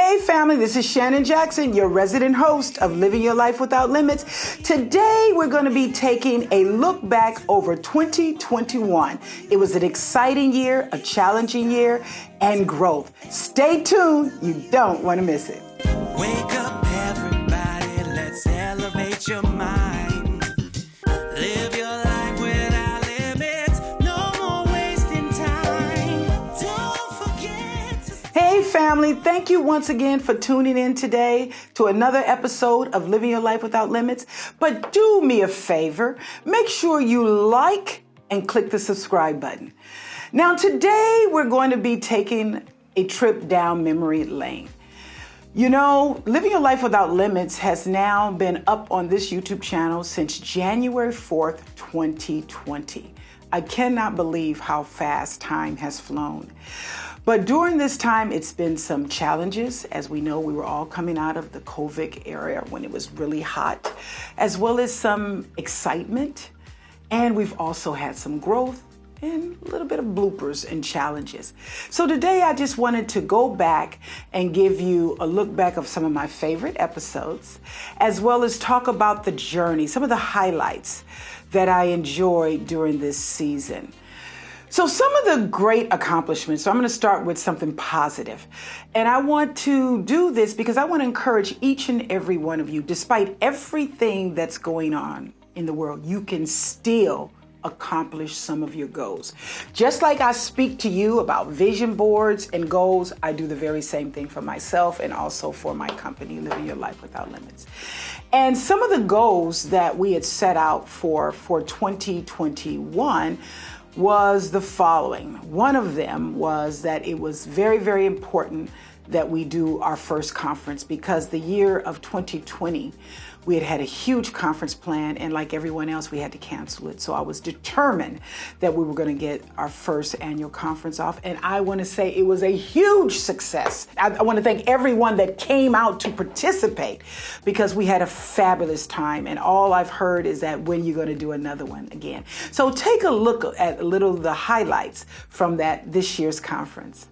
Hey family, this is Shannon Jackson, your resident host of Living Your Life Without Limits. Today we're going to be taking a look back over 2021. It was an exciting year, a challenging year, and growth. Stay tuned, you don't want to miss it. Wake up everybody, let's elevate your mind. Live your life without limits, no more wasting time. Don't forget to... Hey family, thank you once again for tuning in today to another episode of Living Your Life Without Limits. But do me a favor, make sure you like and click the subscribe button. Now today we're going to be taking a trip down memory lane. You know, Living Your Life Without Limits has now been up on this YouTube channel since January 4th, 2020. I cannot believe how fast time has flown. But during this time, it's been some challenges. As we know, we were all coming out of the COVID era when it was really hot, as well as some excitement. And we've also had some growth and a little bit of bloopers and challenges. So today I just wanted to go back and give you a look back of some of my favorite episodes, as well as talk about the journey, some of the highlights that I enjoyed during this season. So some of the great accomplishments, so I'm going to start with something positive. And I want to do this because I want to encourage each and every one of you, despite everything that's going on in the world, you can still accomplish some of your goals. Just like I speak to you about vision boards and goals, I do the very same thing for myself and also for my company, Living Your Life Without Limits. And some of the goals that we had set out for 2021 was the following. One of them was that it was very, very important that we do our first conference, because the year of 2020, we had a huge conference plan, and like everyone else, we had to cancel it. So I was determined that we were going to get our first annual conference off, and I want to say it was a huge success. I want to thank everyone that came out to participate, because we had a fabulous time, and all I've heard is that when you're going to do another one again. So take a look at a little of the highlights from this year's conference.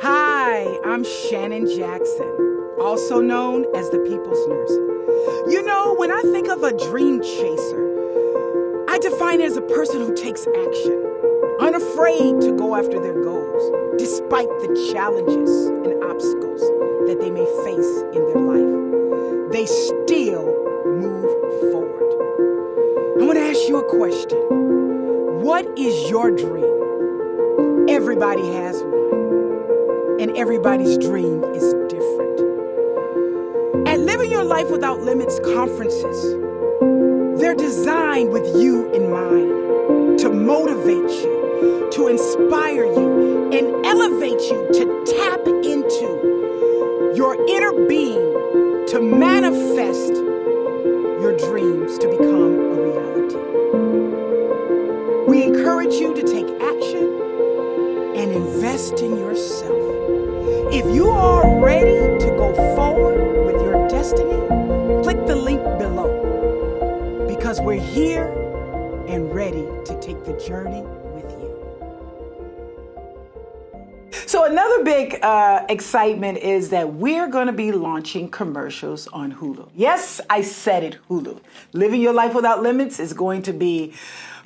Hi, I'm Shannon Jackson, also known as the People's Nurse. You know, when I think of a dream chaser, I define it as a person who takes action, unafraid to go after their goals, despite the challenges and obstacles that they may face in their life. They still move forward. I want to ask you a question. What is your dream? Everybody has one, and everybody's dream is different. At Living Your Life Without Limits conferences, they're designed with you in mind, to motivate you, to inspire you, and elevate you to tap into your inner being, to manifest your dreams to become a reality. We encourage you to take action and invest in yourself. If you are ready to go forward with your destiny, click the link below, because we're here and ready to take the journey with you. So another big excitement is that we're going to be launching commercials on Hulu. Yes, I said it, Hulu. Living Your Life Without Limits is going to be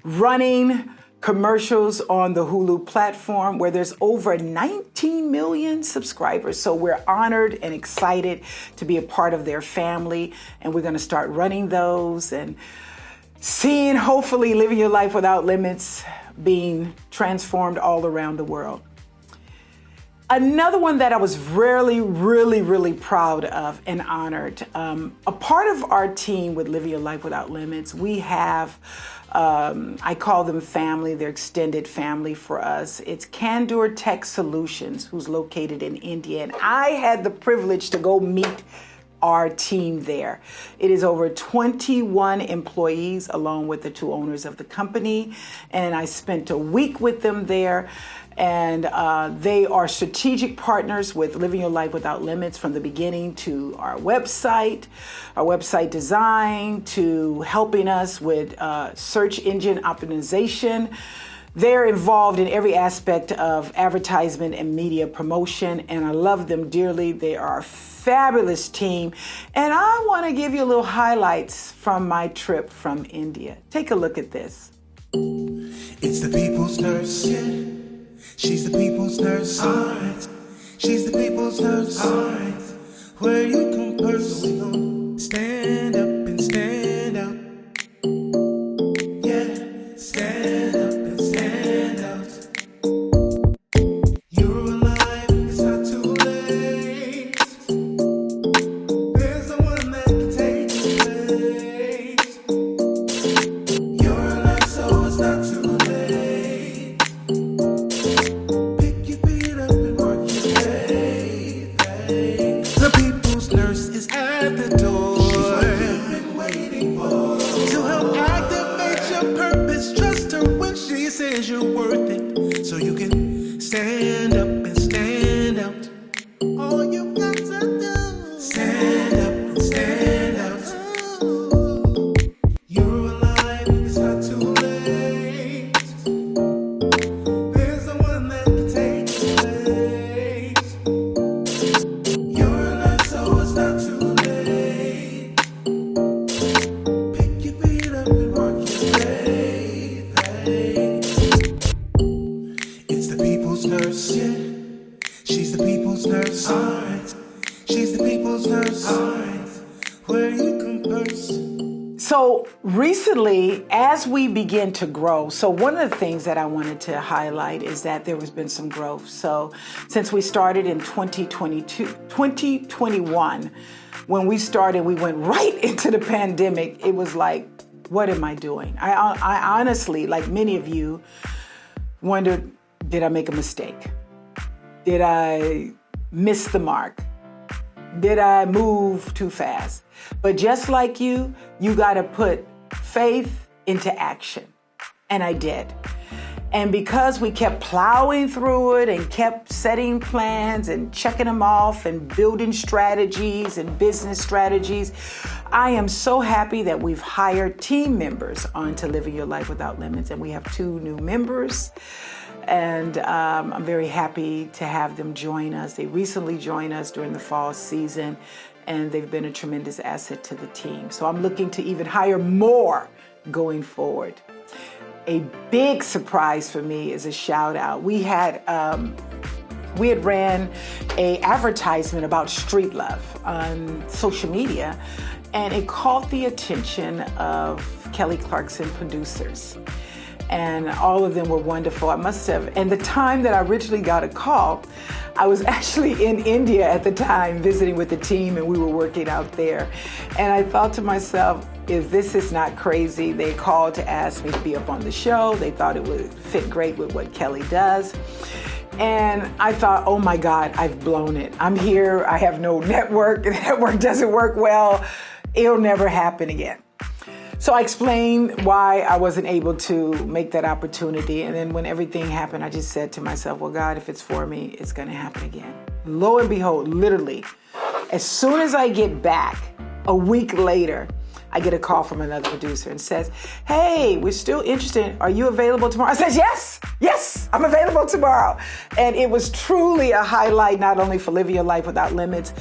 running commercials on the Hulu platform, where there's over 19 million subscribers. So we're honored and excited to be a part of their family, and we're going to start running those and seeing, hopefully, Living Your Life Without Limits being transformed all around the world. Another one that I was really proud of and honored, a part of our team with Living Your Life Without Limits, we have I call them family, they're extended family for us. It's Candor Tech Solutions, who's located in India. And I had the privilege to go meet our team there. It is over 21 employees, along with the two owners of the company. And I spent a week with them there. And they are strategic partners with Living Your Life Without Limits from the beginning, to our website design, to helping us with search engine optimization, They're involved in every aspect of advertisement and media promotion, and I love them dearly. They are a fabulous team, and I want to give you a little highlights from my trip from India. Take a look at this. It's the people's nurse, yeah. She's the people's nurse, alright. She's the people's nurse, alright. Where you converse, we gon' stand up and stand out. Yeah, stand up and stand out. You're alive, it's not too late. There's no one that can take your place. You're alive, so it's not too late. Pick your feet up and work your way. The people's nurse is at the door. She's what you've been waiting for. To help activate your purpose, trust her when she says you're worth it. So you can stand up and stand out. All you got to do, stand up and stand out. You're alive, it's not too late. There's no one that can take your place. You're alive, so it's not too late. Pick your feet up and work your way. It's the people's nurse, yeah. She's the people's nurse, alright. She's the people's nurse, alright. Where you converse. So recently, as we begin to grow, so one of the things that I wanted to highlight is that there has been some growth. So since we started in 2021, when we started, we went right into the pandemic. It was like, what am I doing? I honestly, like many of you, wondered, did I make a mistake? Did I miss the mark? Did I move too fast? But just like you got to put faith into action. And I did. And because we kept plowing through it and kept setting plans and checking them off and building strategies and business strategies, I am so happy that we've hired team members onto Living Your Life Without Limits. And we have 2 new members. And I'm very happy to have them join us. They recently joined us during the fall season, and they've been a tremendous asset to the team. So I'm looking to even hire more going forward. A big surprise for me is a shout out. We had ran a advertisement about street love on social media, and it caught the attention of Kelly Clarkson producers. And all of them were wonderful. And the time that I originally got a call, I was actually in India at the time visiting with the team, and we were working out there. And I thought to myself, if this is not crazy, they called to ask me to be up on the show. They thought it would fit great with what Kelly does. And I thought, oh my God, I've blown it. I'm here, I have no network, the network doesn't work well. It'll never happen again. So I explained why I wasn't able to make that opportunity. And then when everything happened, I just said to myself, well, God, if it's for me, it's going to happen again. Lo and behold, literally, as soon as I get back, a week later, I get a call from another producer and says, hey, we're still interested. Are you available tomorrow? I said, yes, I'm available tomorrow. And it was truly a highlight, not only for Living Your Life Without Limits,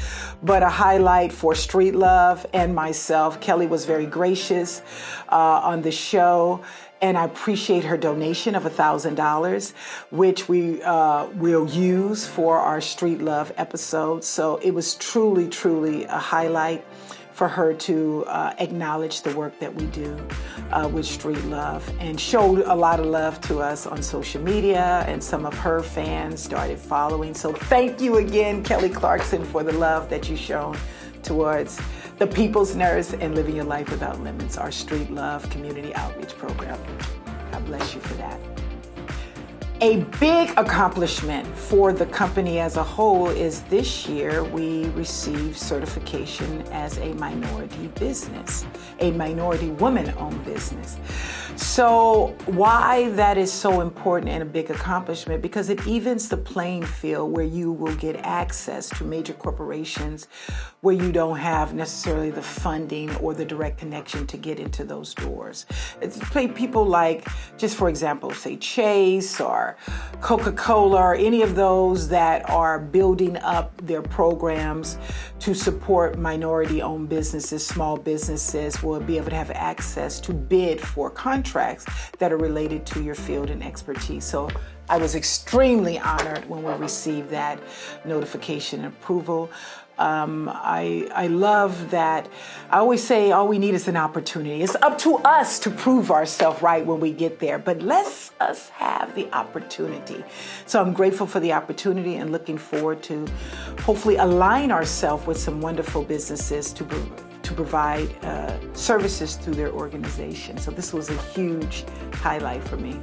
but a highlight for Street Love and myself. Kelly was very gracious on the show. And I appreciate her donation of $1,000, which we will use for our Street Love episode. So it was truly, truly a highlight for her to acknowledge the work that we do with Street Love, and showed a lot of love to us on social media, and some of her fans started following. So thank you again, Kelly Clarkson, for the love that you've shown towards the People's Nurse and Living Your Life Without Limits, our Street Love community outreach program. God bless you for that. A big accomplishment for the company as a whole is this year we received certification as a minority business, a minority woman-owned business. So why that is so important and a big accomplishment? Because it evens the playing field where you will get access to major corporations where you don't have necessarily the funding or the direct connection to get into those doors. It's people like, just for example, say Chase or Coca-Cola or any of those that are building up their programs to support minority-owned businesses, small businesses will be able to have access to bid for contracts that are related to your field and expertise. So I was extremely honored when we received that notification and approval. I love that. I always say all we need is an opportunity. It's up to us to prove ourselves right when we get there, but let us have the opportunity. So I'm grateful for the opportunity and looking forward to hopefully align ourselves with some wonderful businesses to provide services through their organization. So this was a huge highlight for me.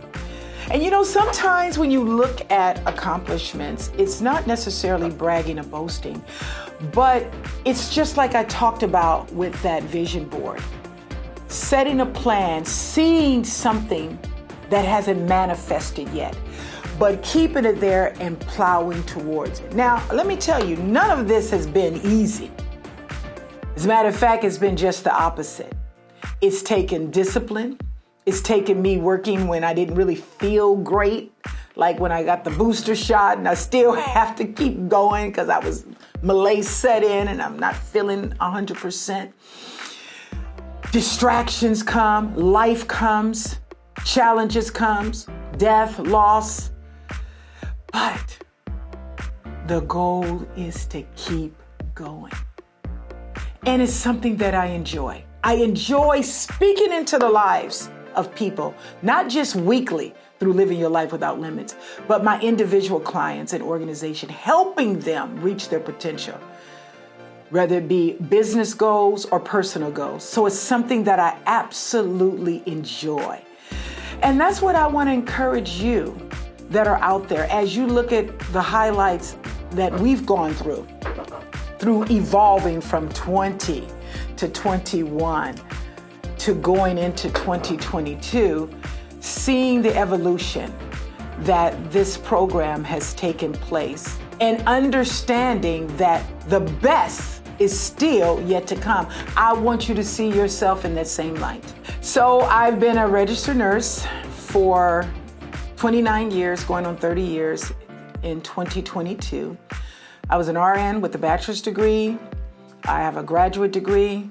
And you know, sometimes when you look at accomplishments, it's not necessarily bragging or boasting, but it's just like I talked about with that vision board. Setting a plan, seeing something that hasn't manifested yet, but keeping it there and plowing towards it. Now, let me tell you, none of this has been easy. As a matter of fact, it's been just the opposite. It's taken discipline. It's taken me working when I didn't really feel great, like when I got the booster shot, and I still have to keep going because I was malaise set in and I'm not feeling 100%. Distractions come, life comes, challenges comes, death, loss. But the goal is to keep going. And it's something that I enjoy. I enjoy speaking into the lives of people, not just weekly through Living Your Life Without Limits, but my individual clients and organization, helping them reach their potential, whether it be business goals or personal goals. So it's something that I absolutely enjoy. And that's what I want to encourage you that are out there as you look at the highlights that we've gone through evolving from 20 to 21 to going into 2022, seeing the evolution that this program has taken place and understanding that the best is still yet to come. I want you to see yourself in that same light. So I've been a registered nurse for 29 years, going on 30 years in 2022. I was an RN with a bachelor's degree. I have a graduate degree.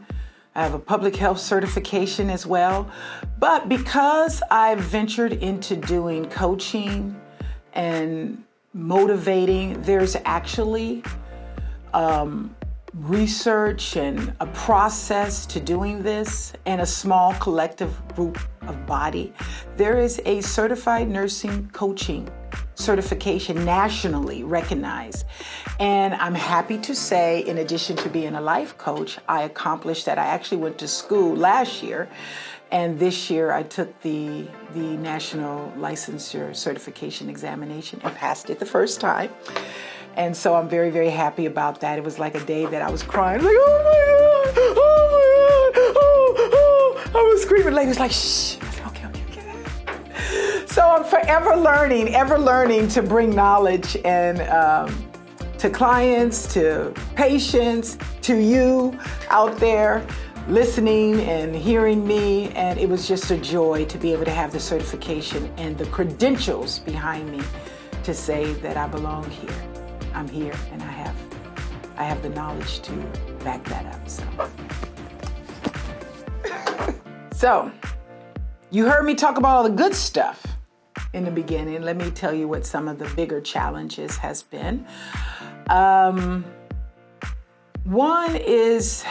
I have a public health certification as well. But because I've ventured into doing coaching and motivating, there's actually research and a process to doing this and a small collective group of body. There is a certified nursing coaching certification nationally recognized. And I'm happy to say, in addition to being a life coach, I accomplished that. I actually went to school last year, and this year I took the national licensure certification examination and passed it the first time. And so I'm very, very happy about that. It was like a day that I was crying, like, oh my God, oh my God, oh. I was screaming. Lady was like, shh. I said, okay. So I'm forever learning to bring knowledge and to clients, to patients, to you out there listening and hearing me. And it was just a joy to be able to have the certification and the credentials behind me to say that I belong here. I'm here, and I have the knowledge to back that up. So you heard me talk about all the good stuff in the beginning. Let me tell you what some of the bigger challenges has been. One is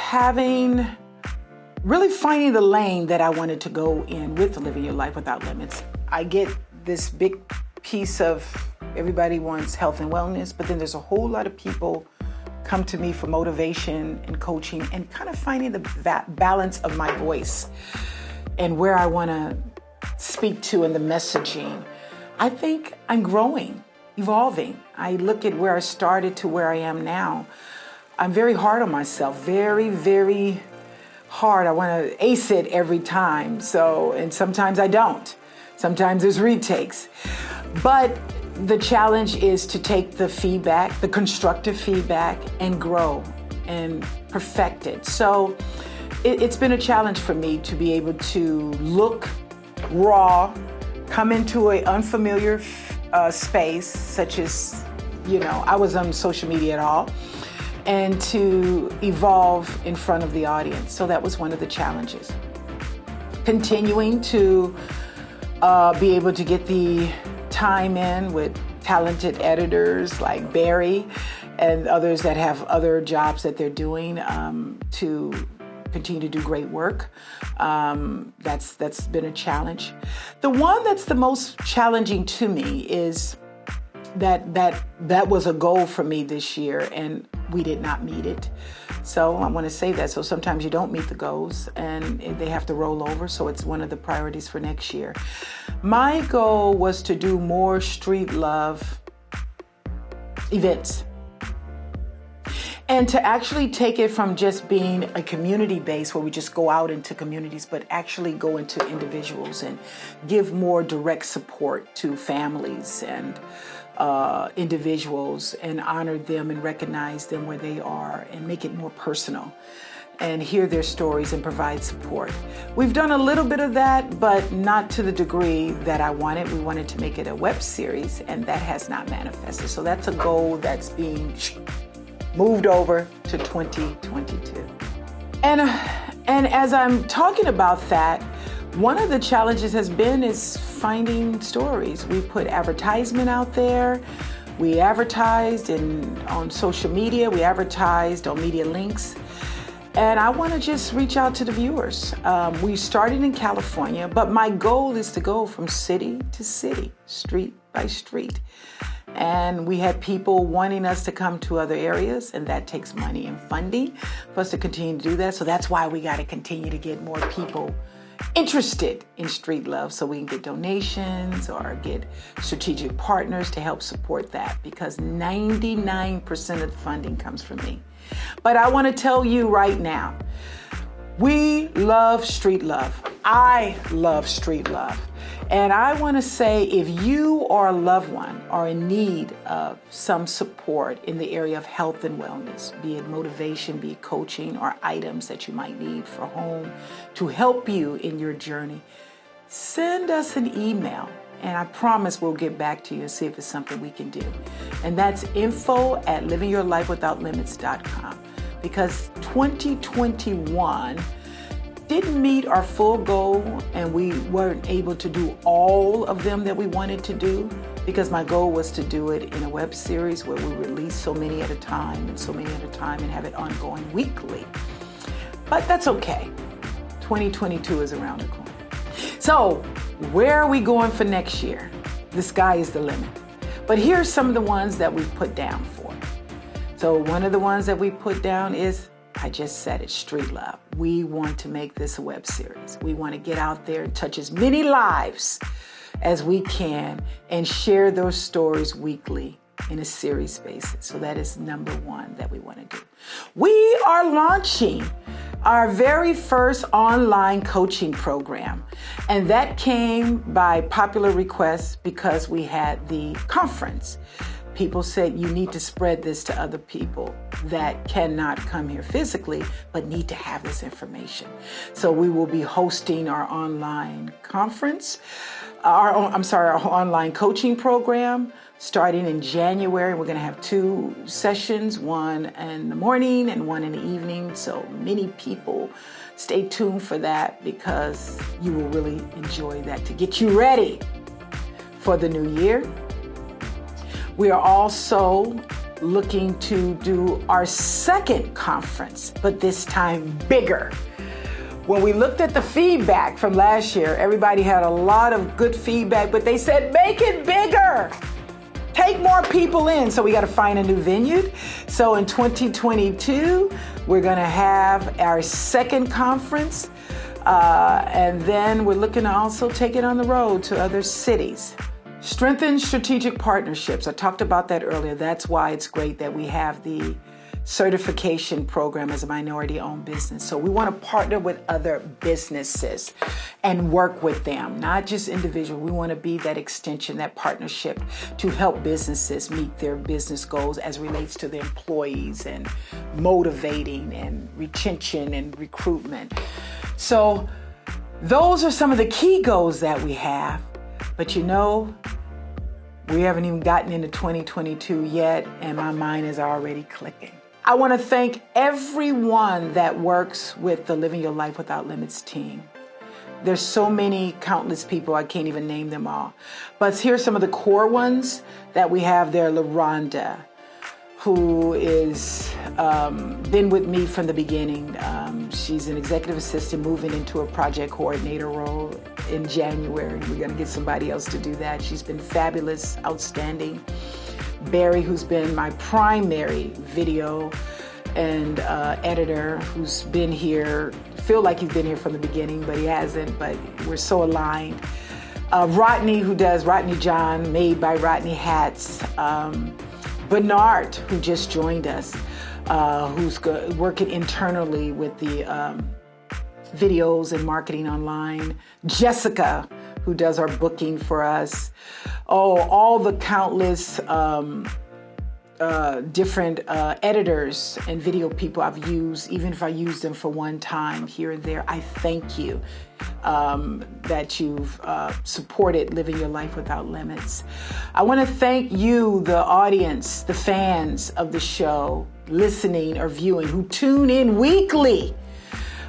really finding the lane that I wanted to go in with Living Your Life Without Limits. I get this big piece of everybody wants health and wellness, but then there's a whole lot of people come to me for motivation and coaching and kind of finding the balance of my voice and where I want to speak to in the messaging. I think I'm growing, evolving. I look at where I started to where I am now. I'm very hard on myself, very, very hard. I want to ace it every time. And sometimes I don't. Sometimes there's retakes. But the challenge is to take the feedback, the constructive feedback, and grow and perfect it. So it's been a challenge for me to be able to look raw, come into an unfamiliar space, such as, I was on social media at all, and to evolve in front of the audience. So that was one of the challenges. Continuing to be able to get the time in with talented editors like Barry and others that have other jobs that they're doing to continue to do great work. That's been a challenge. The one that's the most challenging to me is that was a goal for me this year, and we did not meet it. So I want to say that. So sometimes you don't meet the goals and they have to roll over. So it's one of the priorities for next year. My goal was to do more Street Love events, and to actually take it from just being a community base where we just go out into communities, but actually go into individuals and give more direct support to families and individuals, and honor them and recognize them where they are and make it more personal and hear their stories and provide support. We've done a little bit of that, but not to the degree that I wanted. We wanted to make it a web series, and that has not manifested. So that's a goal that's being moved over to 2022. And as I'm talking about that, one of the challenges has been is finding stories. We put advertisement out there. We advertised on social media. We advertised on media links. And I want to just reach out to the viewers. We started in California, but my goal is to go from city to city, street by street. And we had people wanting us to come to other areas, and that takes money and funding for us to continue to do that. So that's why we got to continue to get more people interested in Street Love, so we can get donations or get strategic partners to help support that, because 99% of the funding comes from me. But I want to tell you right now, we love Street Love. I love Street Love. And I want to say, if you or a loved one are in need of some support in the area of health and wellness, be it motivation, be it coaching, or items that you might need for home to help you in your journey, send us an email. And I promise we'll get back to you and see if it's something we can do. And that's info@livingyourlifewithoutlimits.com. Because 2021 didn't meet our full goal, and we weren't able to do all of them that we wanted to do, because my goal was to do it in a web series where we release so many at a time and have it ongoing weekly. But that's okay. 2022 is around the corner. So where are we going for next year? The sky is the limit. But here's some of the ones that we've put down for. So one of the ones that we put down is, I just said it, Street Love. We want to make this a web series. We want to get out there and touch as many lives as we can and share those stories weekly in a series basis. So that is number one that we want to do. We are launching our very first online coaching program. And that came by popular request because we had the conference. People said you need to spread this to other people that cannot come here physically, but need to have this information. So we will be hosting our online conference, our online coaching program starting in January. We're going to have 2 sessions, one in the morning and one in the evening. So many people, stay tuned for that, because you will really enjoy that to get you ready for the new year. We are also looking to do our second conference, but this time bigger. When we looked at the feedback from last year, everybody had a lot of good feedback, but they said, make it bigger. Take more people in. So we got to find a new venue. So in 2022, we're going to have our second conference. And then we're looking to also take it on the road to other cities. Strengthen strategic partnerships. I talked about that earlier. That's why it's great that we have the certification program as a minority-owned business. So we want to partner with other businesses and work with them, not just individual. We want to be that extension, that partnership to help businesses meet their business goals as relates to their employees and motivating and retention and recruitment. So those are some of the key goals that we have. But you know, we haven't even gotten into 2022 yet, and my mind is already clicking. I want to thank everyone that works with the Living Your Life Without Limits team. There's so many, countless people, I can't even name them all. But here's some of the core ones that we have there. LaRonda, who is been with me from the beginning. She's an executive assistant moving into a project coordinator role in January. We're going to get somebody else to do that. She's been fabulous, outstanding. Barry, who's been my primary video and editor, who's been here, feel like he's been here from the beginning, but he hasn't, but we're so aligned. Rodney, who does Rodney John, Made by Rodney hats. Bernard, who just joined us, who's working internally with the videos and marketing online. Jessica, who does our booking for us. Oh, all the countless different editors and video people I've used, even if I use them for one time here and there. I thank you that you've supported Living Your Life Without Limits. I want to thank you, the audience, the fans of the show, listening or viewing, who tune in weekly,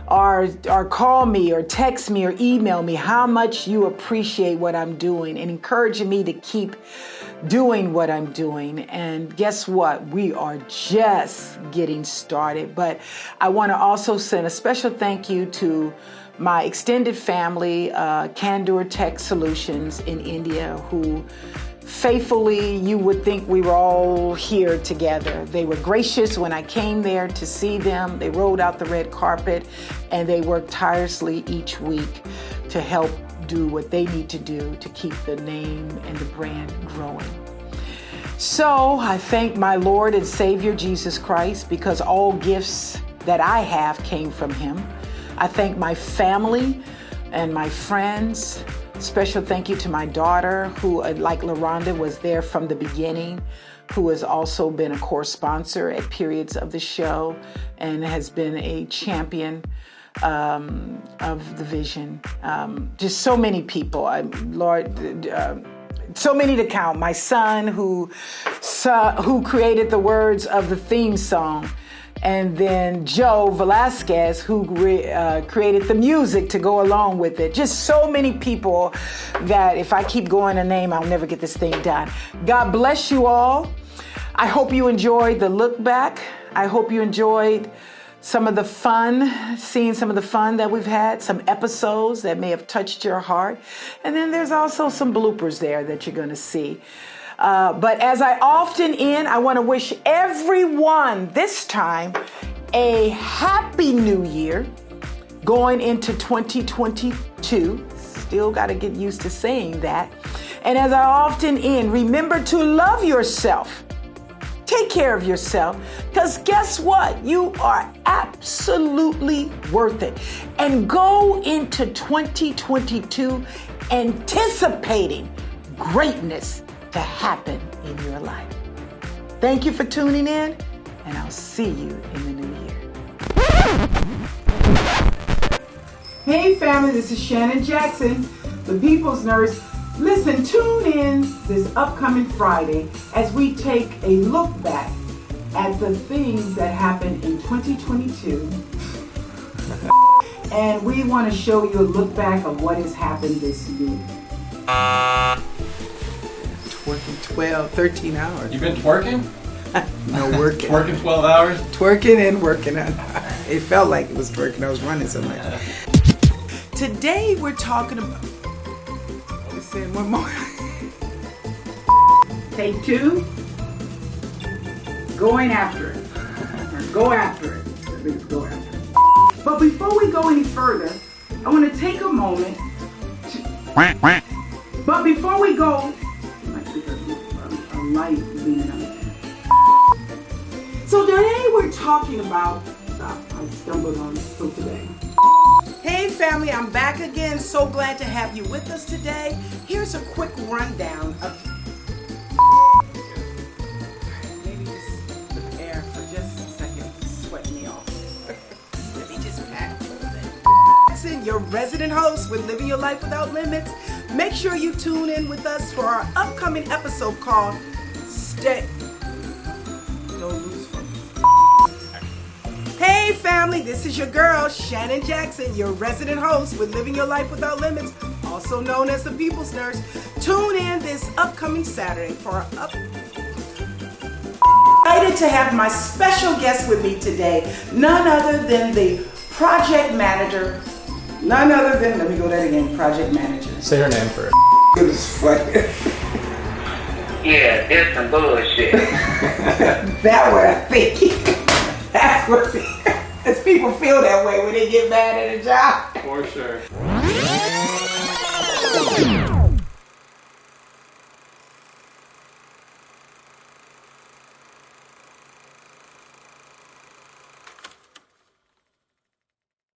or call me or text me or email me how much you appreciate what I'm doing and encouraging me to keep doing what I'm doing. And guess what? We are just getting started. But I want to also send a special thank you to my extended family, Candor Tech Solutions in India, who faithfully, you would think we were all here together. They were gracious when I came there to see them. They rolled out the red carpet and they worked tirelessly each week to help do what they need to do to keep the name and the brand growing. So I thank my Lord and Savior, Jesus Christ, because all gifts that I have came from him. I thank my family and my friends. Special thank you to my daughter, who, like LaRonda, was there from the beginning, who has also been a core sponsor at periods of the show and has been a champion of the vision. Just so many people, so many to count. My son, who created the words of the theme song. And then Joe Velasquez, who created the music to go along with it. Just so many people that if I keep going to name, I'll never get this thing done. God bless you all. I hope you enjoyed the look back. I hope you enjoyed some of the fun, seeing some of the fun that we've had, some episodes that may have touched your heart. And then there's also some bloopers there that you're going to see. But as I often end, I want to wish everyone this time a happy new year going into 2022. Still got to get used to saying that. And as I often end, remember to love yourself. Take care of yourself, because guess what? You are absolutely worth it. And go into 2022 anticipating greatness to happen in your life. Thank you for tuning in, and I'll see you in the new year. Hey family, this is Shannon Jackson, the People's Nurse. Listen, tune in this upcoming Friday as we take a look back at the things that happened in 2022. And we want to show you a look back of what has happened this year. Working 13 hours. You've been twerking? No, working. Twerking 12 hours? Twerking and working. It felt like it was twerking. I was running so much. Today we're talking about... Let's say one more. Take two. Going after it. Or go after it. I think it's go after it. But before we go any further, I want to take a moment to... But before we go light leaning on there. So today we're talking about, I stumbled on so today. Hey family, I'm back again. So glad to have you with us today. Here's a quick rundown of, maybe just put the air for just a second, sweat me off. Let me just pack a little bit. Jackson, your resident host with Living Your Life Without Limits. Make sure you tune in with us for our upcoming episode called Don't Lose Focus. Hey family, this is your girl, Shannon Jackson, your resident host with Living Your Life Without Limits, also known as the People's Nurse. Tune in this upcoming Saturday for our excited to have my special guest with me today, none other than the project manager, let me go that again, project manager. Say her name first. It was funny. Yeah, it's some bullshit. That what I think. That's what, as people feel that way when they get mad at a job. For sure.